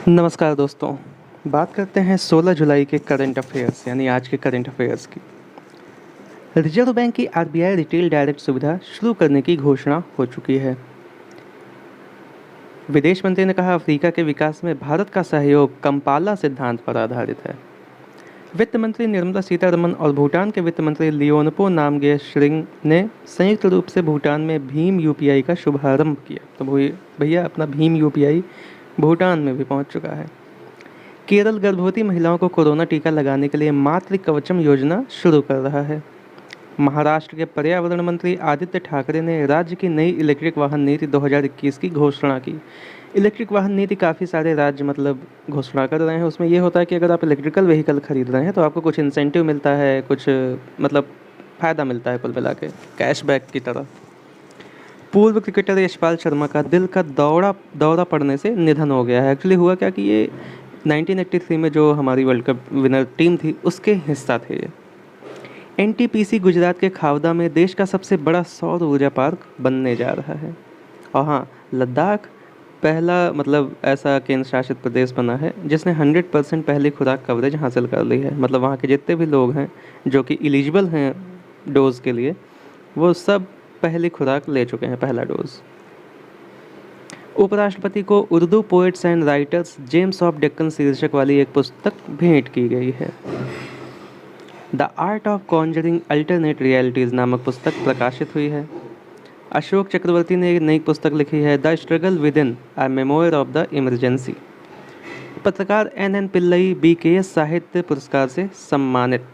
नमस्कार दोस्तों। बात करते हैं 16 जुलाई के करंट अफेयर्स यानी आज के करंट अफेयर्स की। रिजर्व बैंक की आरबीआई रिटेल डायरेक्ट सुविधा शुरू करने की घोषणा हो चुकी है। विदेश मंत्री ने कहा, अफ्रीका के विकास में भारत का सहयोग कंपाला सिद्धांत पर आधारित है। वित्त मंत्री निर्मला सीतारमण और भूटान के वित्त मंत्री लियोनपो नामगे श्रिंग ने संयुक्त रूप से भूटान में भीम यूपीआई का शुभारंभ किया। तो भैया अपना भीम यूपीआई भूटान में भी पहुंच चुका है। केरल गर्भवती महिलाओं को कोरोना टीका लगाने के लिए मातृ कवचम योजना शुरू कर रहा है। महाराष्ट्र के पर्यावरण मंत्री आदित्य ठाकरे ने राज्य की नई इलेक्ट्रिक वाहन नीति 2021 की घोषणा की। इलेक्ट्रिक वाहन नीति काफ़ी सारे राज्य घोषणा कर रहे हैं। उसमें ये होता है कि अगर आप इलेक्ट्रिकल व्हीकल खरीद रहे हैं तो आपको कुछ इंसेंटिव मिलता है, कुछ फ़ायदा मिलता है, कुल मिला के कैशबैक की तरह। पूर्व क्रिकेटर यशपाल शर्मा का दिल का दौरा पड़ने से निधन हो गया है। एक्चुअली हुआ क्या कि ये 1983 में जो हमारी वर्ल्ड कप विनर टीम थी उसके हिस्सा थे ये। एनटीपीसी गुजरात के खावदा में देश का सबसे बड़ा सौर ऊर्जा पार्क बनने जा रहा है। और हाँ, लद्दाख पहला ऐसा केंद्र शासित प्रदेश बना है जिसने 100% पहली खुराक कवरेज हासिल कर ली है। वहाँ के जितने भी लोग हैं जो कि एलिजिबल हैं डोज के लिए, वो सब पहली खुराक ले चुके हैं, पहला डोज। उपराष्ट्रपति को Urdu poets and writers James of Deccan शीर्षक वाली एक पुस्तक भेंट की गई है। The art of Conjuring alternate realities नामक पुस्तक प्रकाशित हुई है। अशोक चक्रवर्ती ने एक नई पुस्तक लिखी है, the struggle with in a memoir of the emergency. पत्रकार एन पिल्लई बीकेएस साहित्य पुरस्कार से सम्मानित।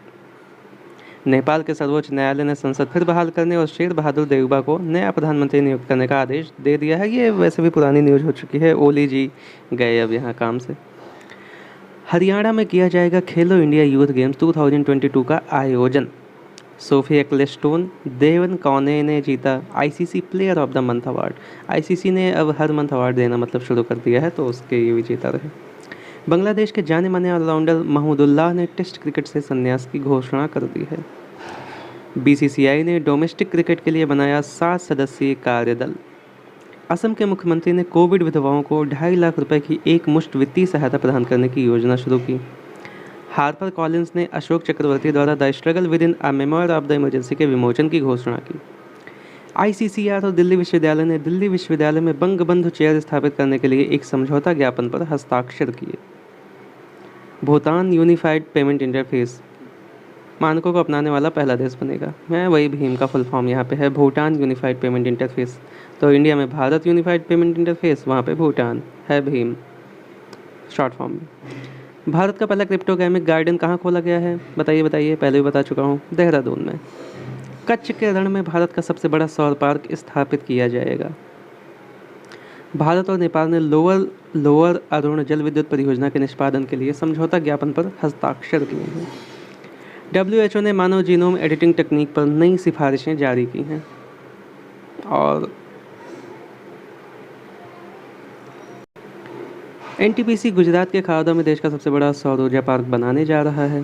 नेपाल के सर्वोच्च न्यायालय ने संसद फिर बहाल करने और शेर बहादुर देउबा को नया प्रधानमंत्री नियुक्त करने का आदेश दे दिया है। ये वैसे भी पुरानी न्यूज़ हो चुकी है, ओली जी गए अब यहाँ काम से। हरियाणा में किया जाएगा खेलो इंडिया यूथ गेम्स 2022 का आयोजन। सोफी एक्लेस्टोन देवन कौने ने जीता ICC player of the month award. ICC ने अब हर मंथ अवार्ड देना शुरू कर दिया है, तो उसके ये विजेता रहे। बांग्लादेश के जाने माने ऑलराउंडर महमूदुल्लाह ने टेस्ट क्रिकेट से संन्यास की घोषणा कर दी है। बीसीसीआई ने डोमेस्टिक क्रिकेट के लिए बनाया 7 सदस्यीय कार्यदल। असम के मुख्यमंत्री ने कोविड विधवाओं को 2.5 लाख रुपए की एक मुश्त वित्तीय सहायता प्रदान करने की योजना शुरू की। हार्पर कॉलिंस ने अशोक चक्रवर्ती द्वारा the struggle with in a memoir of the emergency के विमोचन की घोषणा की। आईसीसीआर और दिल्ली विश्वविद्यालय ने दिल्ली विश्वविद्यालय में बंगबंधु चेयर स्थापित करने के लिए एक समझौता ज्ञापन पर हस्ताक्षर किए। भूटान यूनिफाइड पेमेंट इंटरफेस मानकों को अपनाने वाला पहला देश बनेगा। मैं वही भीम का फुल फॉर्म यहाँ पे है, भूटान यूनिफाइड पेमेंट इंटरफेस। तो इंडिया में भारत यूनिफाइड पेमेंट इंटरफेस, वहाँ पे भूटान है भीम शॉर्ट फॉर्म में। भारत का पहला क्रिप्टोगेमिक गार्डन कहाँ खोला गया है? बताइए, पहले भी बता चुका हूँ, देहरादून में। कच्छ के रण में भारत का सबसे बड़ा सौर पार्क स्थापित किया जाएगा। भारत और नेपाल ने लोअर अरुण जल विद्युत परियोजना के निष्पादन के लिए समझौता ज्ञापन पर हस्ताक्षर किए हैं। WHO ने मानव जीनोम एडिटिंग तकनीक पर नई सिफारिशें जारी की हैं। और एनटीपीसी गुजरात के खावदा में देश का सबसे बड़ा सौर ऊर्जा पार्क बनाने जा रहा है।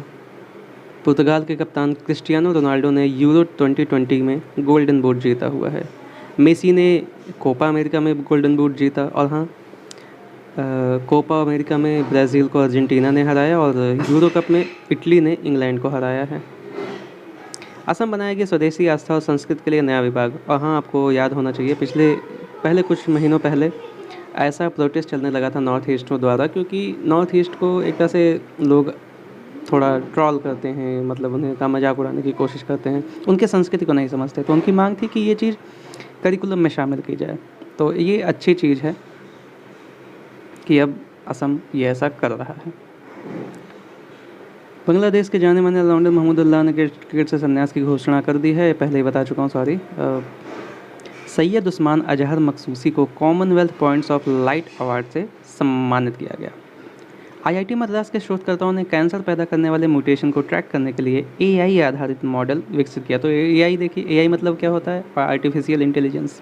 पुर्तगाल के कप्तान क्रिस्टियानो रोनाल्डो ने यूरो 2020 में गोल्डन बूट जीता हुआ है। मेसी ने कोपा अमेरिका में गोल्डन बूट जीता। और हाँ, कोपा अमेरिका में ब्राज़ील को अर्जेंटीना ने हराया और यूरो कप में इटली ने इंग्लैंड को हराया है। असम बनाएगी स्वदेशी आस्था और संस्कृति के लिए नया विभाग। और हाँ, आपको याद होना चाहिए पहले कुछ महीनों पहले ऐसा प्रोटेस्ट चलने लगा था नॉर्थ ईस्टों द्वारा, क्योंकि नॉर्थ ईस्ट को एक तरह से लोग थोड़ा ट्रॉल करते हैं, उन्हें का मजाक उड़ाने की कोशिश करते हैं, उनके संस्कृति को नहीं समझते। तो उनकी मांग थी कि ये चीज़ करिकुलम में शामिल की जाए। तो ये अच्छी चीज़ है कि अब असम ये ऐसा कर रहा है। बांग्लादेश के जाने माने ऑलराउंडर महमूदुल्लाह ने क्रिकेट से संन्यास की घोषणा कर दी है, पहले ही बता चुका हूँ, सॉरी। सैयद उस्मान अजहर मखसूसी को Commonwealth points of light award से सम्मानित किया गया। आईआईटी मद्रास के शोधकर्ताओं ने कैंसर पैदा करने वाले म्यूटेशन को ट्रैक करने के लिए एआई आधारित मॉडल विकसित किया। तो एआई देखिए, एआई क्या होता है? आर्टिफिशियल इंटेलिजेंस,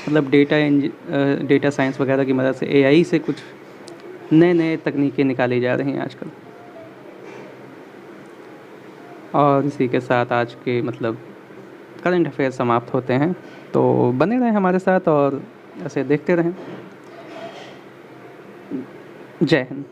डेटा साइंस वगैरह की मदद से एआई से कुछ नए तकनीकें निकाली जा रही हैं आजकल। और इसी के साथ आज के करंट अफेयर समाप्त होते हैं। तो बने रहें हमारे साथ और ऐसे देखते रहें। जय हिंद।